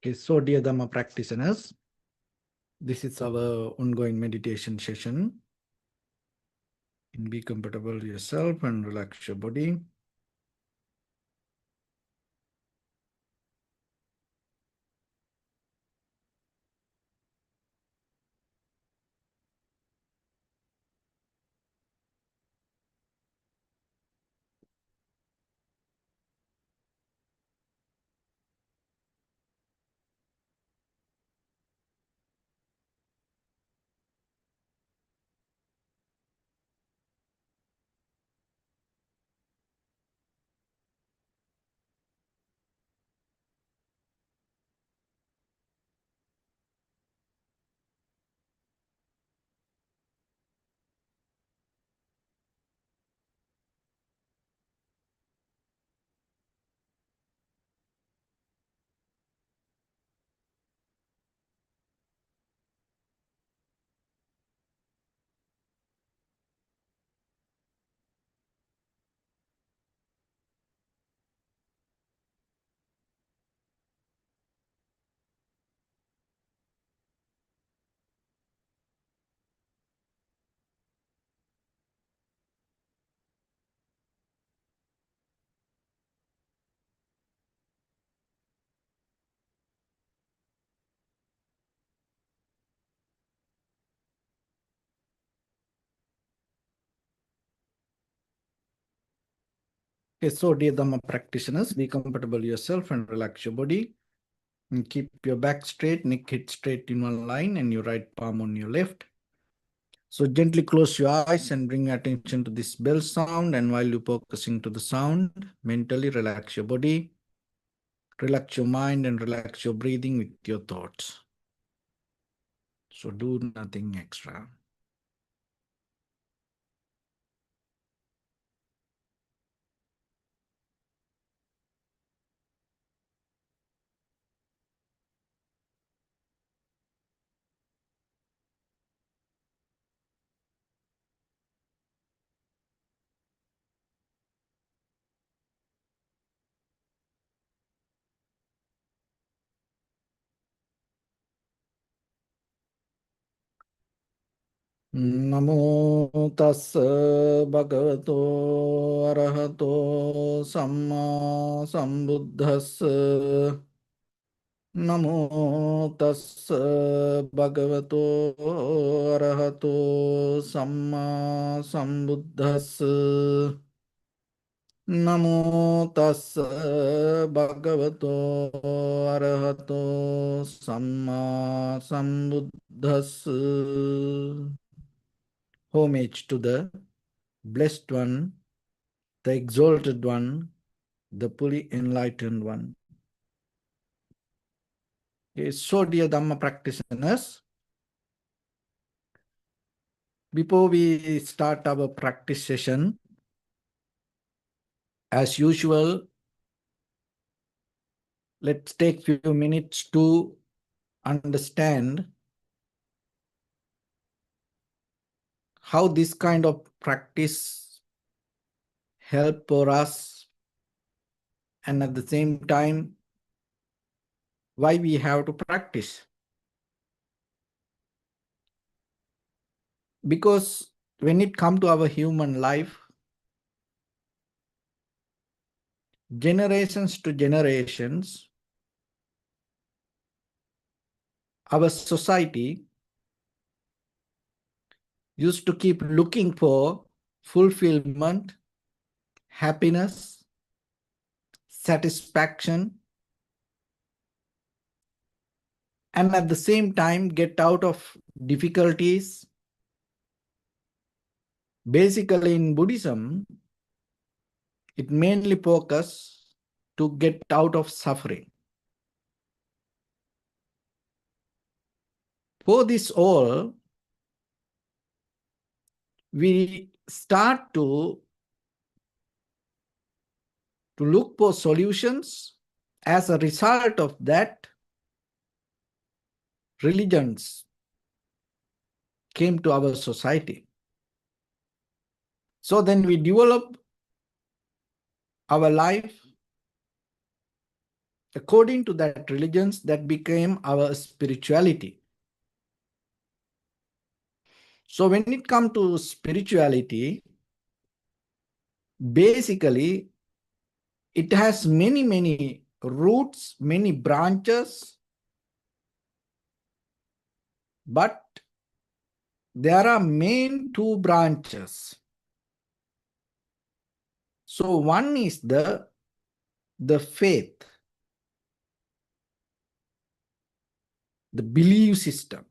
Okay, so dear Dhamma practitioners, this is our ongoing meditation session. Be comfortable yourself and relax your body. Okay, so dear Dhamma practitioners, be comfortable yourself and relax your body. And keep your back straight, neck hit straight in one line, and your right palm on your left. So gently close your eyes and bring your attention to this bell sound. And while you're focusing to the sound, mentally relax your body, relax your mind, and relax your breathing with your thoughts. So do nothing extra. Namo tassa bhagavato arahato samma sambuddhassa. Namo tassa bhagavato arahato samma sambuddhassa. Namo tassa bhagavato arahato samma sambuddhassa. Homage to the Blessed One, the Exalted One, the fully enlightened One. Okay, so dear Dhamma practitioners, before we start our practice session, as usual, let's take few minutes to understand how this kind of practice help for us, and at the same time, why we have to practice. Because when it comes to our human life, generations to generations, our society used to keep looking for fulfillment, happiness, satisfaction, and at the same time get out of difficulties. Basically, in Buddhism, it mainly focuses to get out of suffering. For this all, we start to look for solutions. As a result of that, religions came to our society. So then we develop our life according to that religions, that became our spirituality. So when it comes to spirituality, basically it has many roots, many branches, but there are main two branches. So one is the faith, the belief system.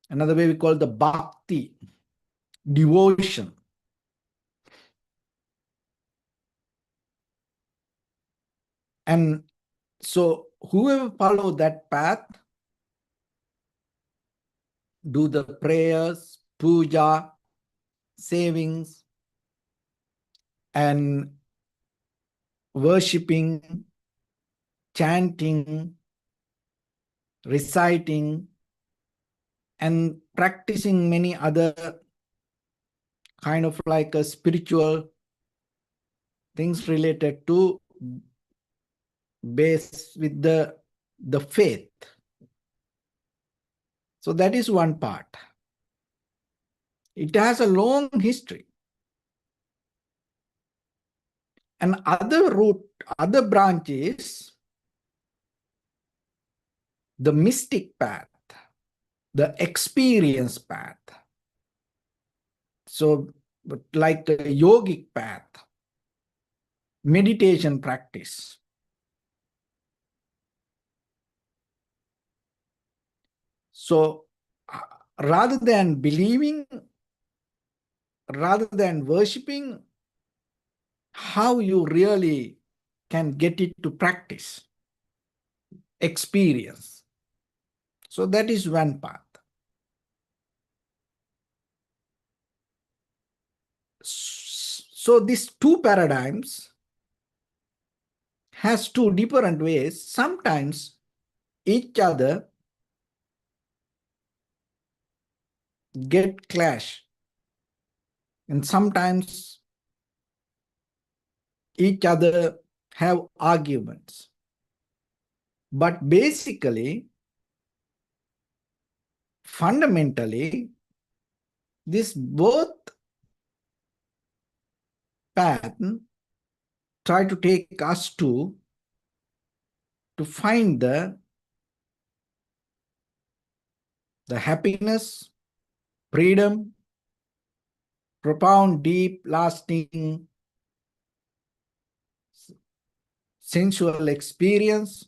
Another way we call the bhakti, devotion. And so whoever follow that path, do the prayers, puja, savings, and worshipping, chanting, reciting, and practicing many other kind of like a spiritual things related to base with the faith. So that is one part. It has a long history. And other branch is the mystic path, the experience path. So like a yogic path, meditation practice. So rather than believing, rather than worshipping, how you really can get it to practice, experience. So that is one path. So these two paradigms has two different ways. Sometimes each other get clash, and sometimes each other have arguments. But basically, fundamentally, this both path try to take us to find the happiness, freedom, profound, deep, lasting sensual experience,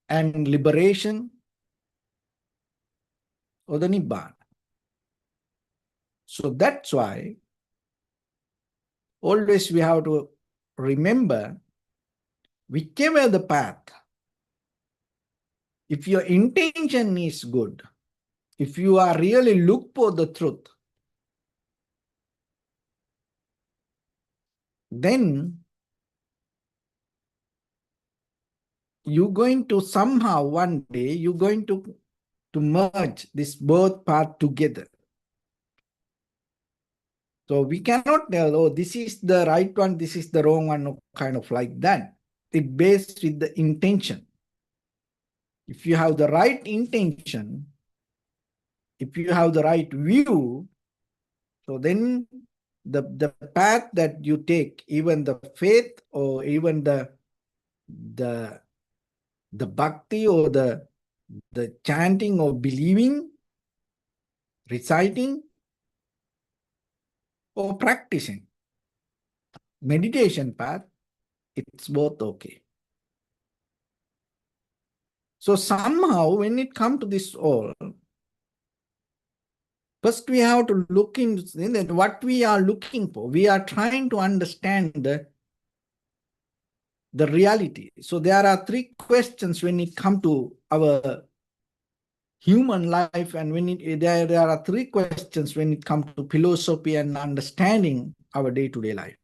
and liberation, or the Nibbana. So that's why always we have to remember, whichever the path, if your intention is good, if you are really look for the truth, then you're going to somehow one day, you're going to merge this both path together. So we cannot tell, oh, this is the right one, this is the wrong one, kind of like that. It based with the intention. If you have the right intention, if you have the right view, so then the path that you take, even the faith or even the bhakti or the chanting or believing, reciting, or practicing, meditation path, it's both okay. So somehow when it comes to this all, first we have to look into what we are looking for. We are trying to understand the reality. So there are three questions when it comes to our human life, and when there are three questions when it comes to philosophy and understanding our day-to-day life.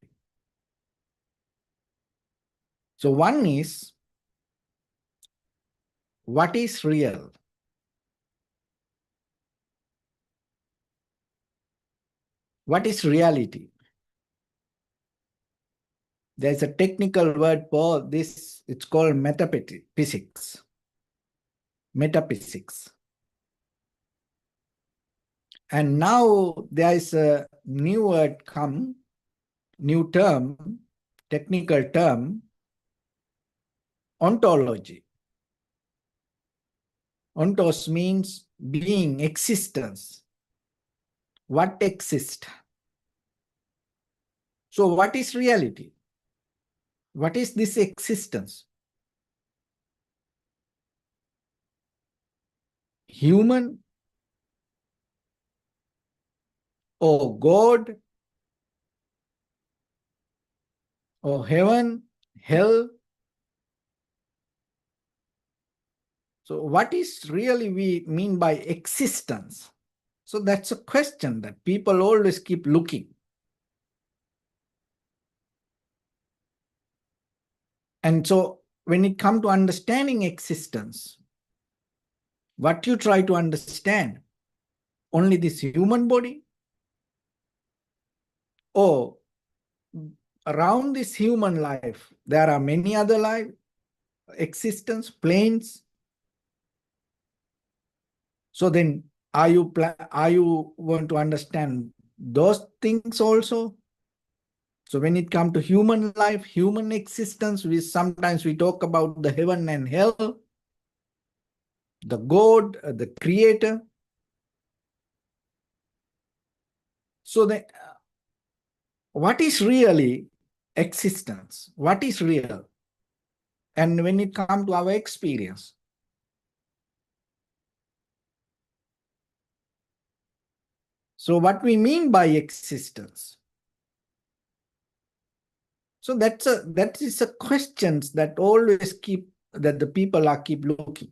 So one is, what is real? What is reality? There's a technical word for this. It's called metaphysics. Metaphysics. And now there is a new word come, new term, technical term, ontology. Ontos means being, existence. What exists? So what is reality? What is this existence? Human or God or heaven, hell? So what is really we mean by existence? So that's a question that people always keep looking. And so when it comes to understanding existence, what you try to understand, only this human body? Or around this human life, there are many other life, existence, planes. So then are you want to understand those things also? So when it comes to human life, human existence, sometimes we talk about the heaven and hell, the God, the creator. So what is really existence? What is real? And when it comes to our experience, so what we mean by existence? So that is a questions that always that the people are keep looking.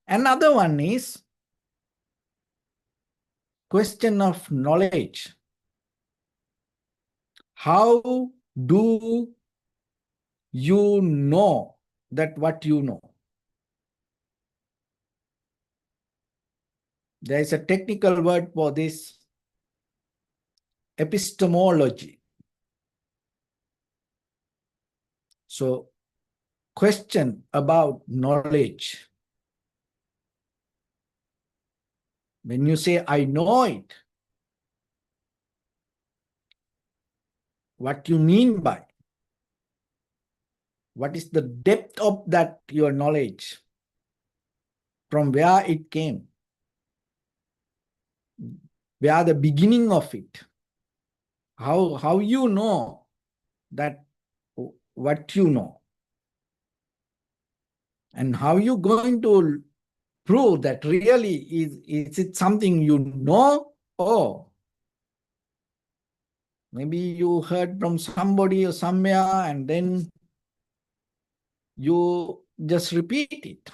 Another one is question of knowledge. How do you know that what you know? There is a technical word for this, epistemology. So question about knowledge. When you say, I know it, what you mean by? What is the depth of that, your knowledge? From where it came? Where the beginning of it? How you know that what you know? And how you going to prove that really is it something you know, or maybe you heard from somebody or somewhere and then you just repeat it.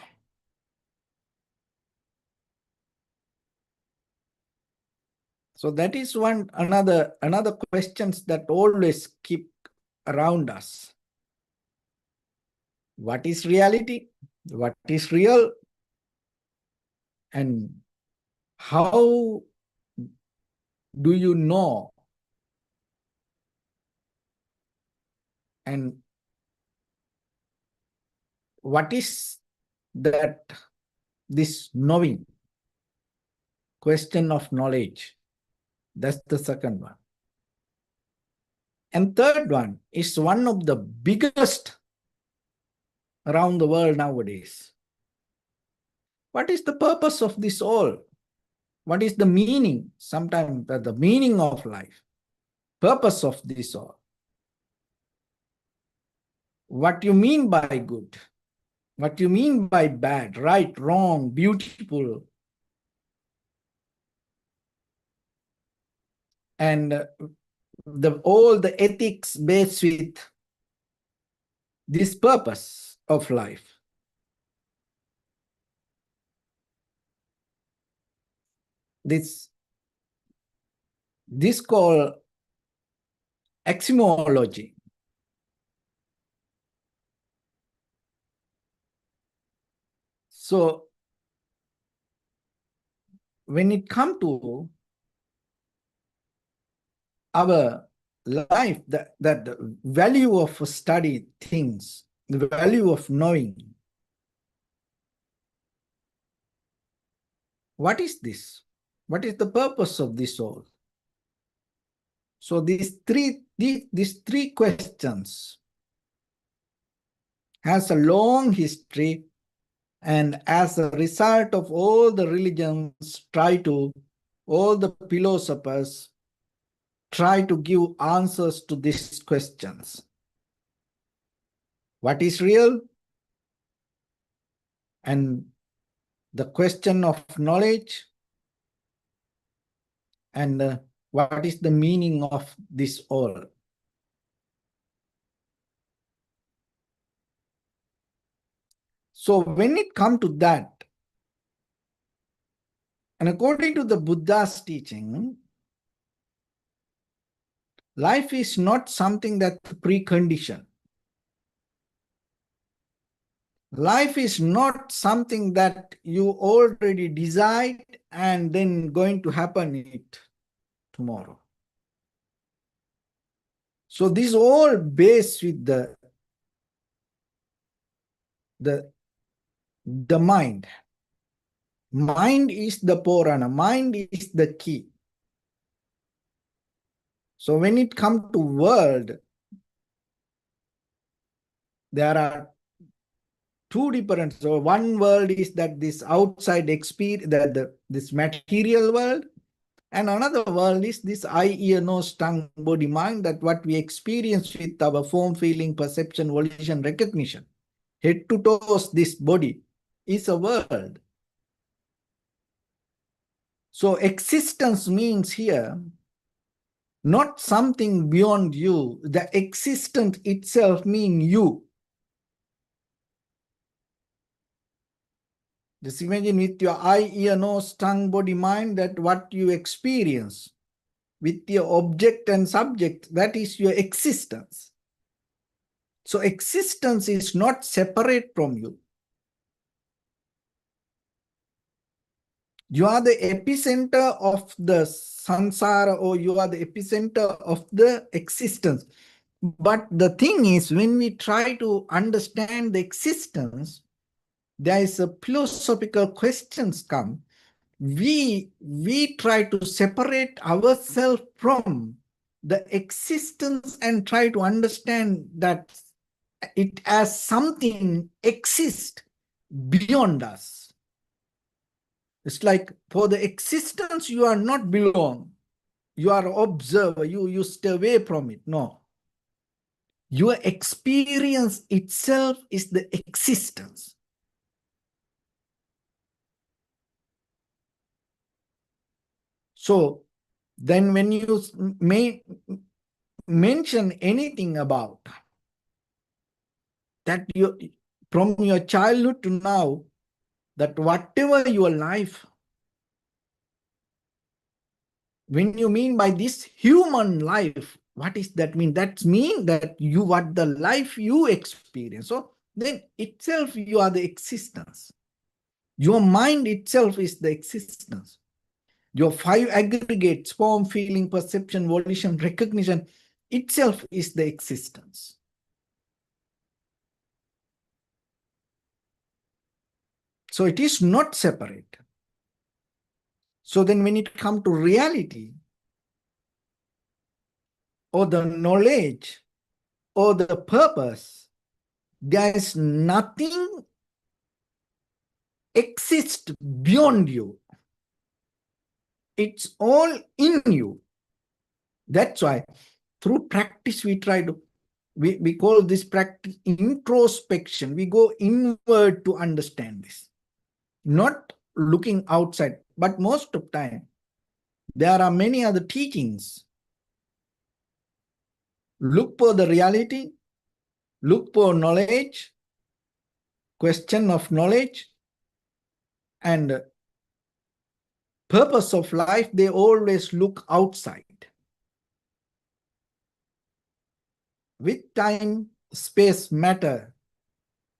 So that is another questions that always keep around us. What is reality? What is real? And how do you know? And what is that, this knowing? Question of knowledge. That's the second one. And third one is one of the biggest around the world nowadays. What is the purpose of this all? What is the meaning? Sometimes the meaning of life, purpose of this all. What you mean by good? What you mean by bad, right, wrong, beautiful? And all the ethics based with this purpose of life. This called epistemology. So when it comes to our life, that the value of study things, the value of knowing. What is this? What is the purpose of this all? So these three questions has a long history, and as a result of all the religions all the philosophers try to give answers to these questions. What is real? And the question of knowledge, and what is the meaning of this all? So when it comes to that, and according to the Buddha's teaching, life is not something that's preconditioned. Life is not something that you already decide and then going to happen it tomorrow. So this is all based with the mind. Mind is the Purana. Mind is the key. So when it comes to world, there are two different. So one world is that this outside experience, this material world, and another world is this eye, ear, nose, tongue, body, mind, that what we experience with our form, feeling, perception, volition, recognition. Head to toes, this body is a world. So existence means here not something beyond you. The existence itself means you. Just imagine with your eye, ear, nose, tongue, body, mind, that what you experience with your object and subject, that is your existence. So existence is not separate from you. You are the epicenter of the samsara, or you are the epicenter of the existence. But the thing is, when we try to understand the existence, there is a philosophical questions come. We try to separate ourselves from the existence and try to understand that it as something exists beyond us. It's like for the existence, you are not belong. You are observer. You stay away from it. No. Your experience itself is the existence. So then when you mention anything about that, you from your childhood to now, that whatever your life, when you mean by this human life, what is that mean? That mean that you, what the life you experience. So then itself you are the existence. Your mind itself is the existence. Your five aggregates, form, feeling, perception, volition, recognition, itself is the existence. So it is not separate. So then when it comes to reality, or the knowledge, or the purpose, there is nothing exists beyond you. It's all in you. That's why through practice we try to, we call this practice introspection. We go inward to understand this, not looking outside. But most of the time, there are many other teachings. Look for the reality, look for knowledge, question of knowledge, and purpose of life, they always look outside. With time, space, matter,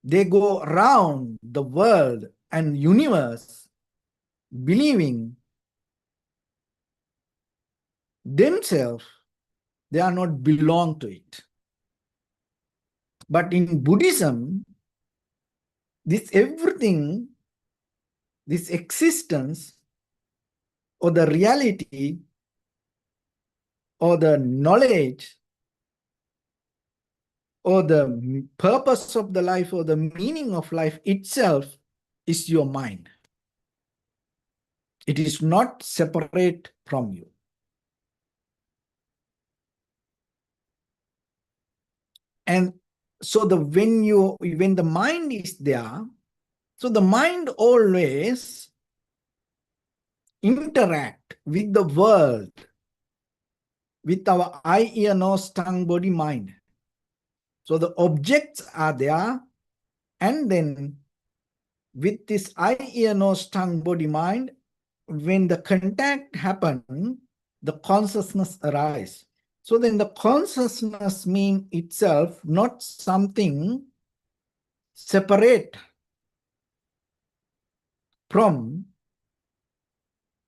they go around the world and universe, believing themselves They are not belong to it. But in Buddhism, this everything, this existence or the reality or the knowledge or the purpose of the life or the meaning of life itself is your mind. It is not separate from you. And so when the mind is there, so the mind always interact with the world with our eye, ear, nose, tongue, body, mind. So the objects are there, and then with this eye, ear, nose, tongue, body, mind, when the contact happens, the consciousness arises. So then the consciousness means itself not something separate from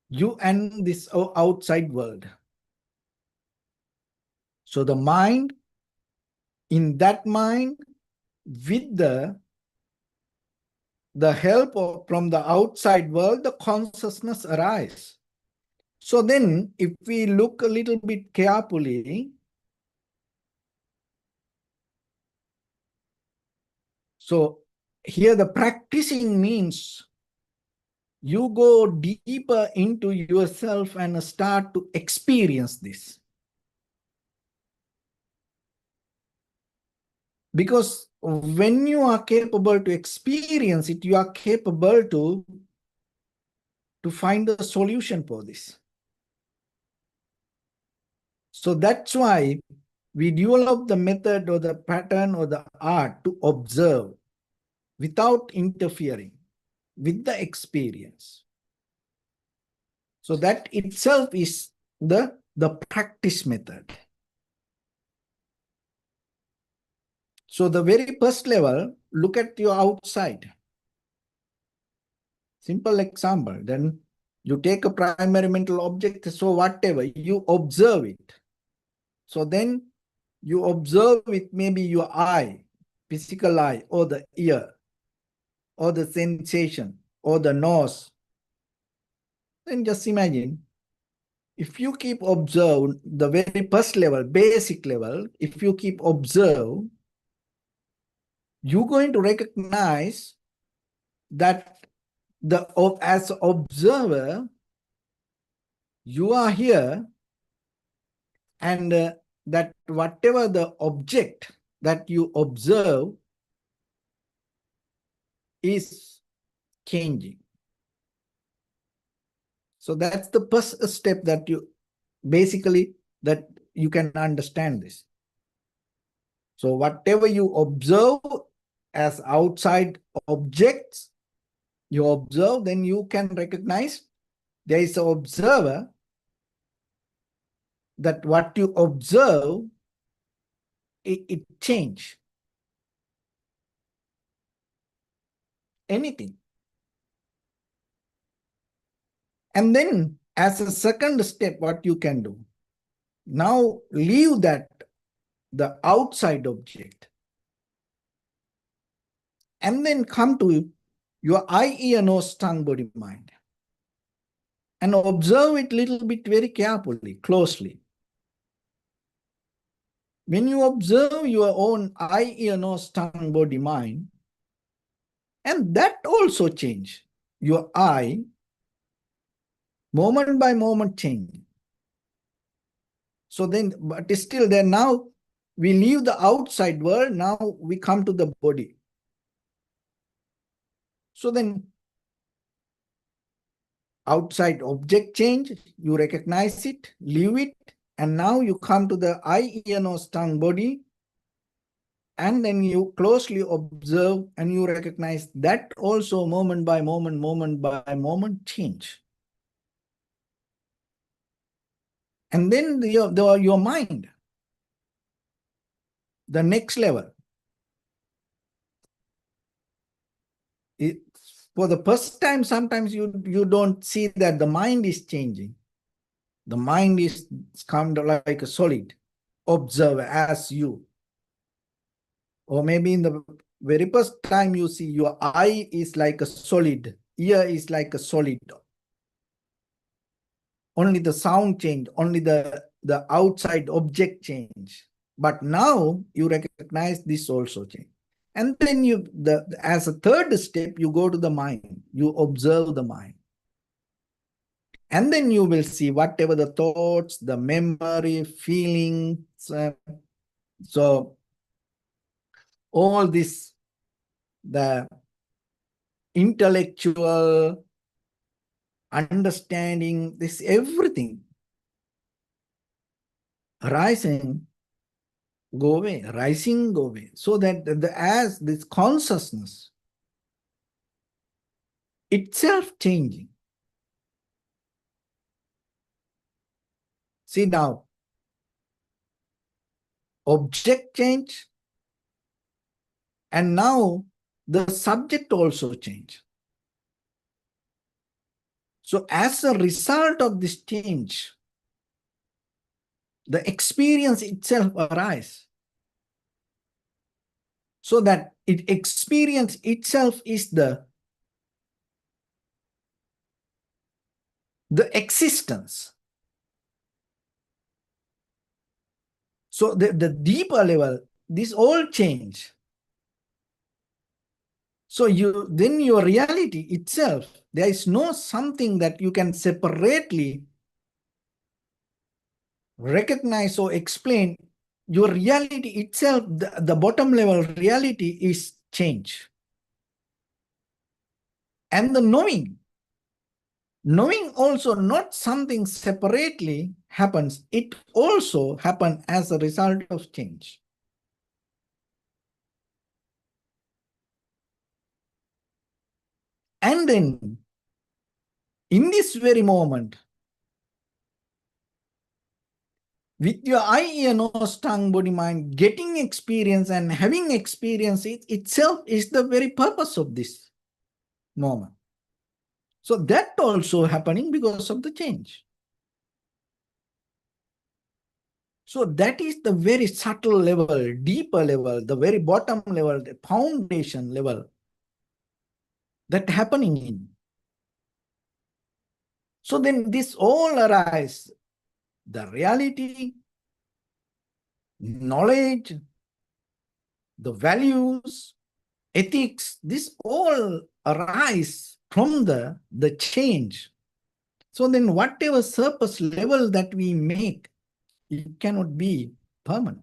you and this outside world. So the mind, in that mind, with the help from the outside world, the consciousness arises. So then, if we look a little bit carefully, so here the practicing means you go deeper into yourself and start to experience this. Because when you are capable to experience it, you are capable to find a solution for this. So that's why we develop the method or the pattern or the art to observe without interfering with the experience. So that itself is the practice method. So the very first level, look at your outside. Simple example. Then you take a primary mental object, so whatever, you observe it. So then you observe with maybe your eye, physical eye, or the ear, or the sensation, or the nose. Then just imagine, if you keep observe the very first level, basic level, if you keep observe, you're going to recognize that as observer, you are here, and that whatever the object that you observe is changing. So that's the first step that you basically that you can understand this. So whatever you observe as outside objects, you observe, then you can recognize there is an observer, that what you observe, it change. Anything. And then as a second step, what you can do, now leave that, the outside object, and then come to your eye, ear, nose, tongue, body, mind, and observe it a little bit very carefully, closely. When you observe your own eye, ear, nose, tongue, body, mind, and that also change. Your eye, moment by moment change. So then, but still then now we leave the outside world, now we come to the body. So then outside object change, you recognize it, leave it, and now you come to the eye, ear, nose, tongue, body, and then you closely observe and you recognize that also moment by moment change. And then your mind, the next level. For the first time, sometimes you don't see that the mind is changing. The mind is kind of like a solid. observe as you. Or maybe in the very first time you see, your eye is like a solid, ear is like a solid. Only the sound change, only the outside object change. But now you recognize this also change. And then you, as a third step, you go to the mind. You observe the mind. And then you will see whatever the thoughts, the memory, feelings. So all this, the intellectual understanding, this everything rising, go away, rising, go away. So that as this consciousness itself changing. See now, object change, and now the subject also change. So as a result of this change, the experience itself arises. So that experience itself is the existence. So the deeper level, this all change. So then your reality itself, there is no something that you can separately recognize or explain. Your reality itself, the bottom level reality is change. And the knowing also not something separately happens. It also happens as a result of change. And then, in this very moment, with your eye, ear, nose, tongue, body, mind, getting experience and having experience itself is the very purpose of this moment. So that also happening because of the change. So that is the very subtle level, deeper level, the very bottom level, the foundation level that happening in. So then this all arise, the reality, knowledge, the values, ethics, this all arise from the change. So then whatever surface level that we make, it cannot be permanent.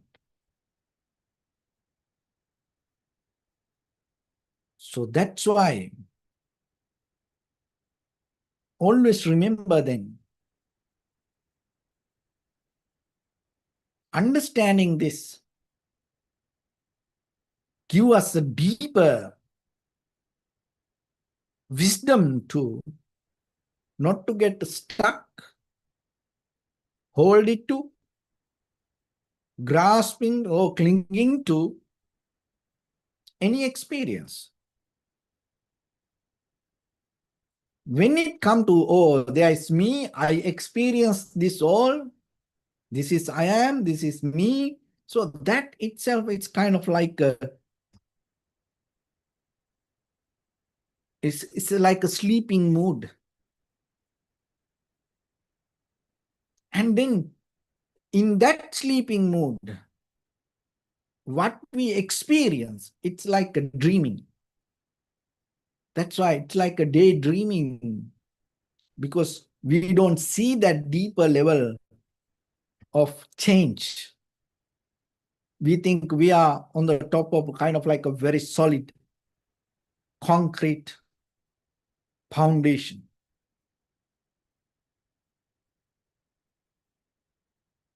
So that's why always remember then, understanding this give us a deeper wisdom to not to get stuck, hold it to, grasping or clinging to any experience. When it comes to, oh, there is me, I experience this all, this is I am, this is me. So that itself, it's kind of like it's like a sleeping mood. And then in that sleeping mood, what we experience, it's like a dreaming. That's why it's like a daydreaming, because we don't see that deeper level of change. We think we are on the top of kind of like a very solid, concrete foundation.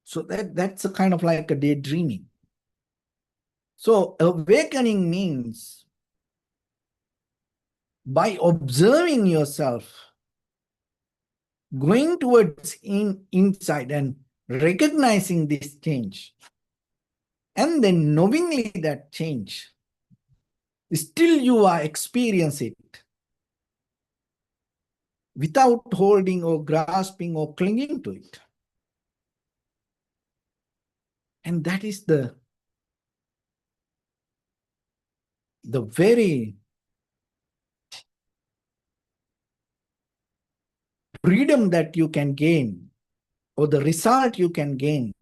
So that's a kind of like a daydreaming. So awakening means by observing yourself, going towards inside and recognizing this change, and then knowingly that change, still you are experiencing it without holding or grasping or clinging to it. And that is the very freedom that you can gain, or the result you can gain.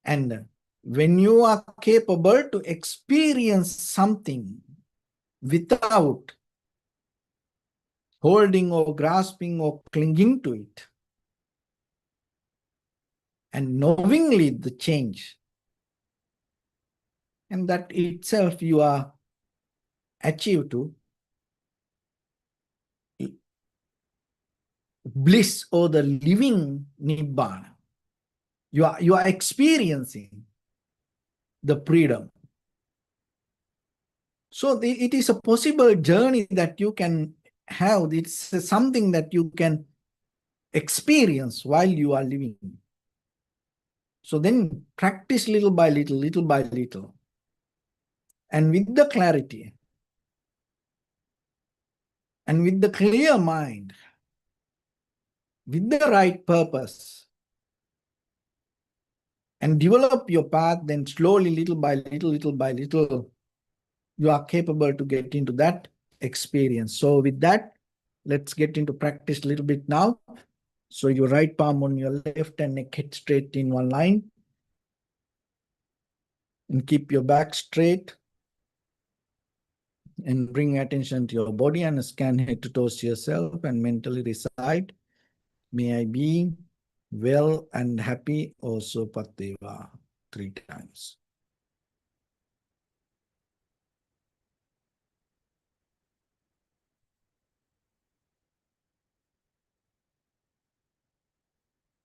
And when you are capable to experience something without holding or grasping or clinging to it, and knowingly the change, and that itself you are achieved to bliss or the living nibbana. You are experiencing the freedom. So it is a possible journey that you can have. It's something that you can experience while you are living. So then practice little by little, little by little. And with the clarity and with the clear mind, with the right purpose, and develop your path, then slowly, little by little, little by little, you are capable to get into that experience. So with that, let's get into practice a little bit now. So your right palm on your left and neck head straight in one line. And keep your back straight. And bring attention to your body and scan head to toes yourself and mentally recite, may I be well and happy, also Pateva, 3 times.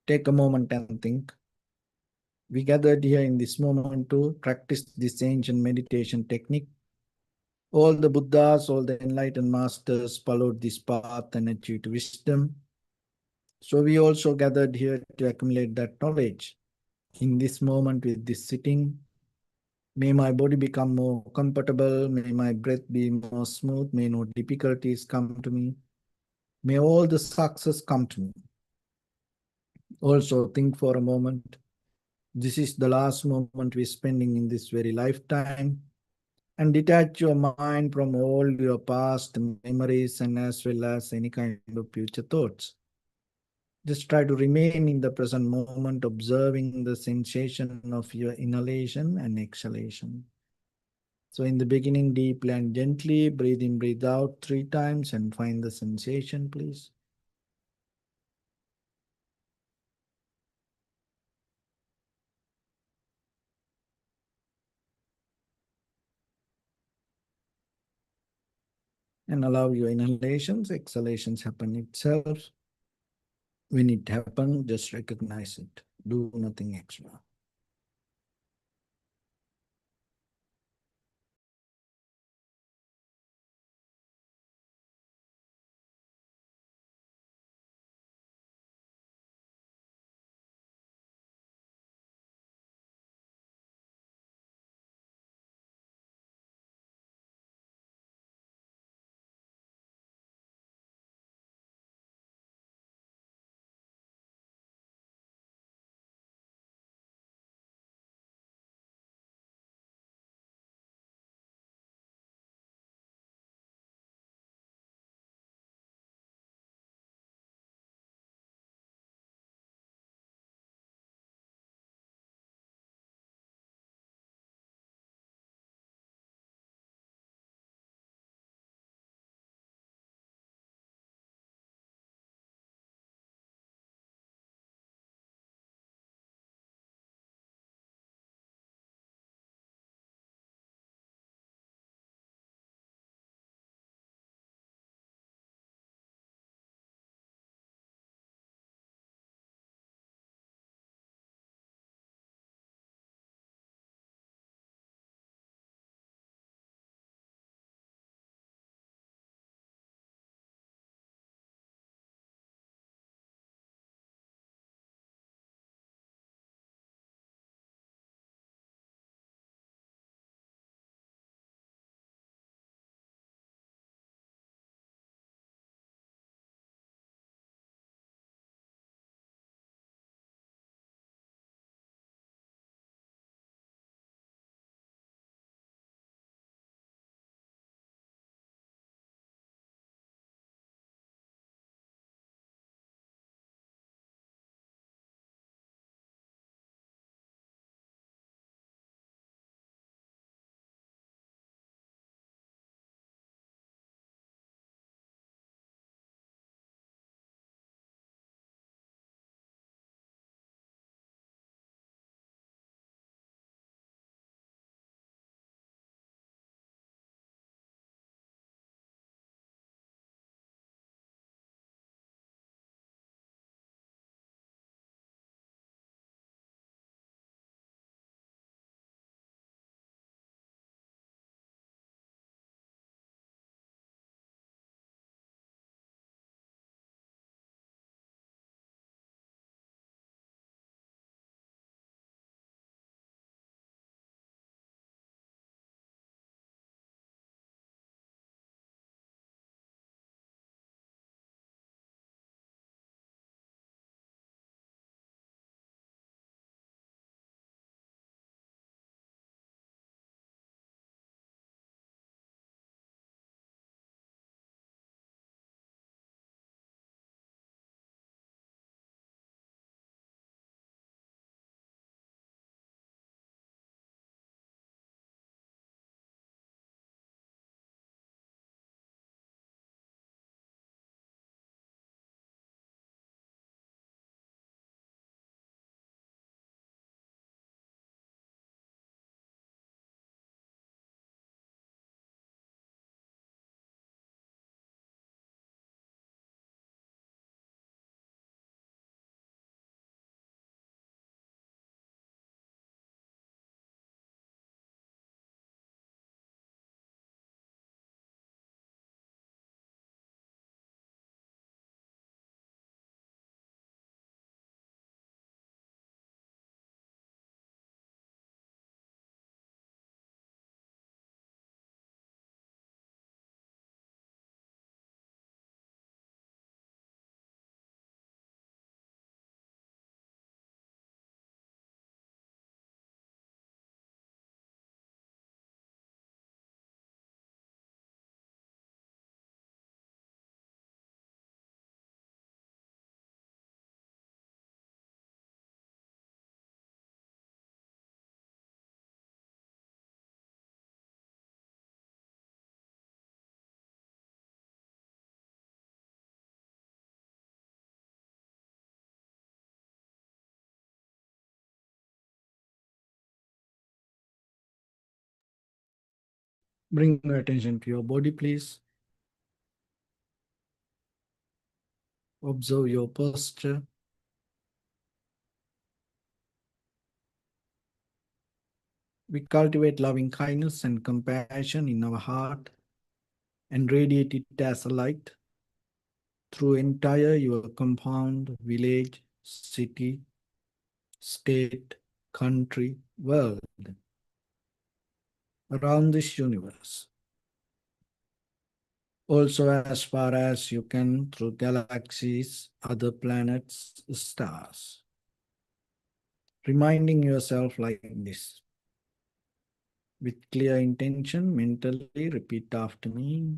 Take a moment and think. We gathered here in this moment to practice this ancient meditation technique. All the Buddhas, all the enlightened masters followed this path and achieved wisdom. So we also gathered here to accumulate that knowledge. In this moment with this sitting, may my body become more comfortable, may my breath be more smooth, may no difficulties come to me, may all the success come to me. Also think for a moment, this is the last moment we're spending in this very lifetime, and detach your mind from all your past memories and as well as any kind of future thoughts. Just try to remain in the present moment, observing the sensation of your inhalation and exhalation. So in the beginning, deeply and gently, breathe in, breathe out 3 times and find the sensation, please. And allow your inhalations, exhalations happen itself. When it happens, just recognize it. Do nothing extra. Bring your attention to your body, please. Observe your posture. We cultivate loving kindness and compassion in our heart and radiate it as a light through entire your compound, village, city, state, country, world, around this universe. Also as far as you can through galaxies, other planets, stars. Reminding yourself like this. With clear intention, mentally repeat after me.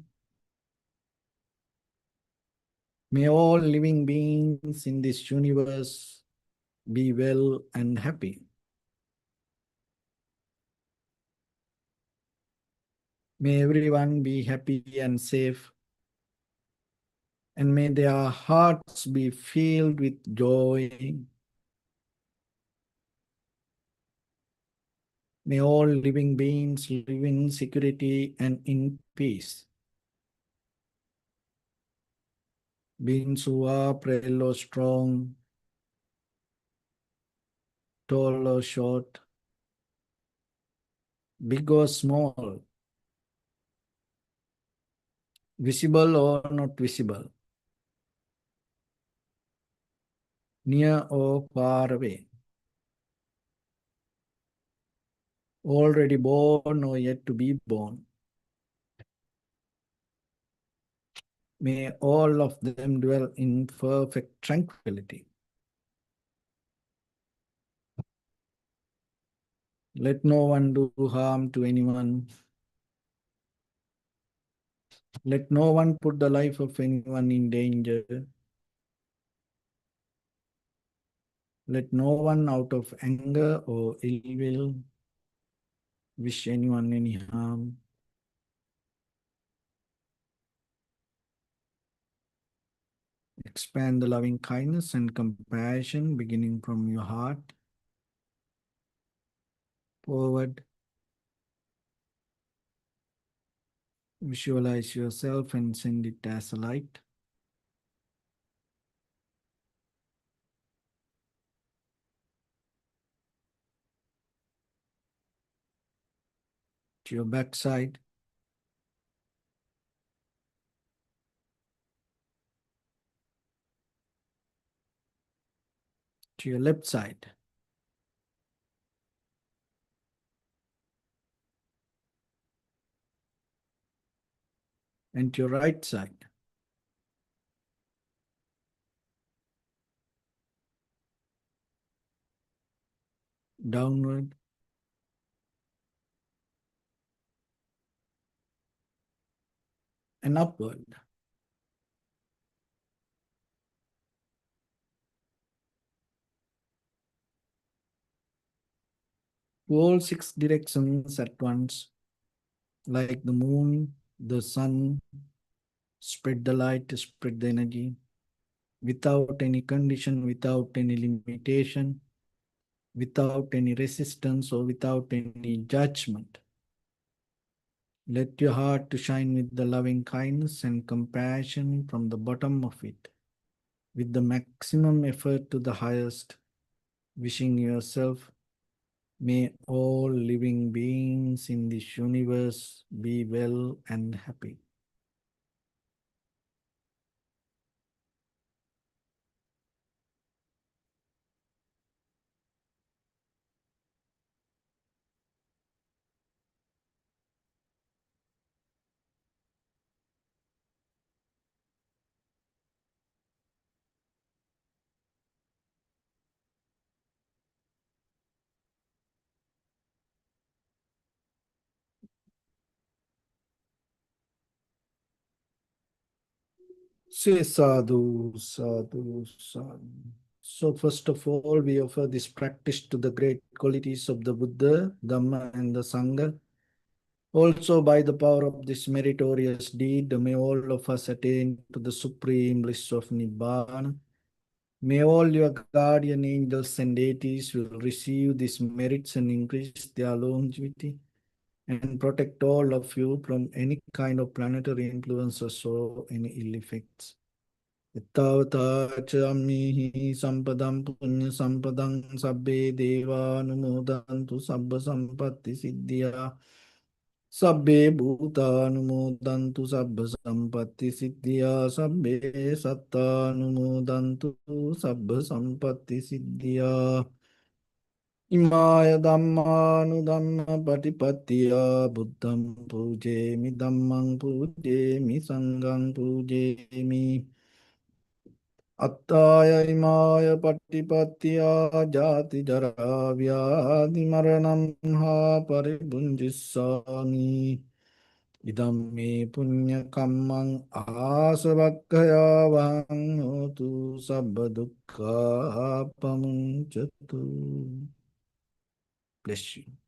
May all living beings in this universe be well and happy. May everyone be happy and safe. And may their hearts be filled with joy. May all living beings live in security and in peace. Beings who are frail or strong, tall or short, big or small, visible or not visible, near or far away, already born or yet to be born. May all of them dwell in perfect tranquility. Let no one do harm to anyone. Let no one put the life of anyone in danger. Let no one out of anger or ill will wish anyone any harm. Expand the loving kindness and compassion beginning from your heart forward. Visualize yourself and send it as a light to your backside, to your left side, and to your right side. Downward and upward. To all six directions at once, like the moon, the sun, spread the light, spread the energy, without any condition, without any limitation, without any resistance or without any judgment. Let your heart to shine with the loving kindness and compassion from the bottom of it, with the maximum effort to the highest, wishing yourself, may all living beings in this universe be well and happy. Say sadhu, sadhu, sadhu. So first of all, we offer this practice to the great qualities of the Buddha, Dhamma and the Sangha. Also by the power of this meritorious deed, may all of us attain to the supreme bliss of Nibbana. May all your guardian angels and deities will receive these merits and increase their longevity. and protect all of you from any kind of planetary influences or any ill effects. Ittavata cha ammihi sampadam punya sampadam sabbe deva anumodantu sabba sampatti siddhya sabbe bhuta anumodantu sabba sampatti siddhya sabbe satta anumodantu sabba sampatti siddhya Imaya dhammanu dhamma patipattiya buddham pujemi dhammang pujemi sanghang pujemi Attaya imaya patipattiya jati jara vyadhi maranam ha paribunjissami idam me punya kammang asavakkaya vahang hotu sabba dukkha pamuncatu. Bless you.